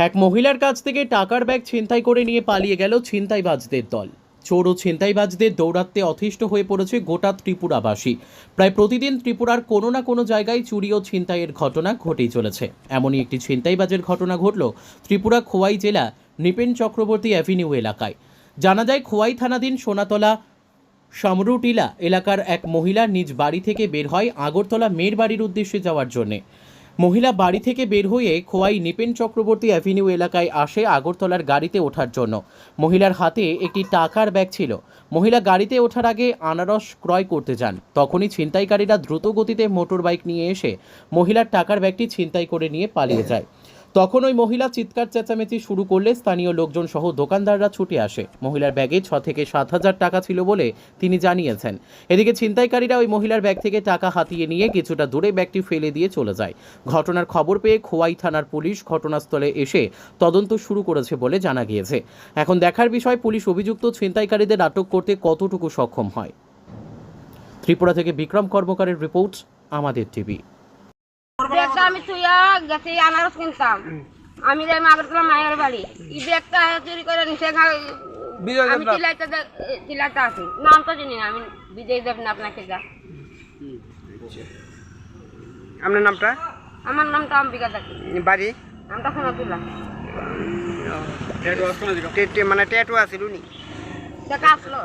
এক মহিলার কাছ থেকে টাকার ব্যাগ ছিনতাই করে নিয়ে পালিয়ে গেল ছিনতাইবাজদের দল। চোর ও ছিনতাইবাজদের দৌরাত্ম্যে অতিষ্ঠ হয়ে পড়েছে গোটা ত্রিপুরাবাসী। প্রায় প্রতিদিন ত্রিপুরার কোনো না কোনো জায়গায় চুরি ও ছিনতাইয়ের ঘটনা ঘটেই চলেছে। এমনই একটি ছিনতাইবাজের ঘটনা ঘটল ত্রিপুরা খোয়াই জেলা নৃপেন চক্রবর্তী অ্যাভিনিউ এলাকায়। জানা যায়, খোয়াই থানাধীন সোনাতলা সামরুটিলা এলাকার এক মহিলা নিজ বাড়ি থেকে বের হয় আগরতলা মেয়ের বাড়ির উদ্দেশ্যে যাওয়ার জন্যে। মহিলা বাড়ি থেকে বের হয়ে খোয়াই নৃপেন চক্রবর্তী অ্যাভিনিউ এলাকায় আসে আগরতলার গাড়িতে ওঠার জন্য। মহিলার হাতে একটি টাকার ব্যাগ ছিল। মহিলা গাড়িতে ওঠার আগে আনারস ক্রয় করতে যান। তখনই ছিনতাইকারীরা দ্রুত গতিতে মোটর বাইক নিয়ে এসে মহিলার টাকার ব্যাগটি ছিনতাই করে নিয়ে পালিয়ে যায়। তখন ওই মহিলা চিৎকার চেঁচামেচি শুরু করলে স্থানীয় লোকজন সহ দোকানদাররা ছুটে আসে। মহিলার ব্যাগে 6 থেকে 7,000 টাকা ছিল বলে তিনি জানিয়েছেন। এদিকে ছিনতাইকারীরা ওই মহিলার ব্যাগ থেকে টাকা হাতিয়ে নিয়ে কিছুটা দূরে ব্যাগটি ফেলে দিয়ে চলে যায়। ঘটনার খবর পেয়ে খোয়াই থানার পুলিশ ঘটনাস্থলে এসে তদন্ত শুরু করেছে বলে জানা গিয়েছে। এখন দেখার বিষয়, পুলিশ অভিযুক্ত ছিনতাইকারীদের আটক করতে কতটুকু সক্ষম হয়। ত্রিপুরা থেকে বিক্রম কর্মকারের রিপোর্ট, আমাদের টিভি। ব্যাগটা আমি তুইয়া গেছি আনারস কিনতাম। আমি যাই আগরতলা মায়ের বাড়ি। এই ব্যাগটা চুরি করে নিচে আমি চিলাইতে আছি। নাম তো জানি না, আমি বিজয় দেব না আপনাকে যা। আপনার নামটা? আমার নামটা অম্বিকা দাকি। বাড়ি? নামটা সোনাতুলা। মানে ট্যাটু আছিল নি? টাকা আসলো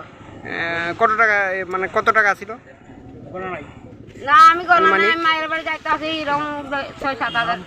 কত টাকা, মানে কত টাকা আছিল? না, আমি গণনা নাই, মায়ের বাড়ি যাইতে আছি, এরকম 6-7 হাজার।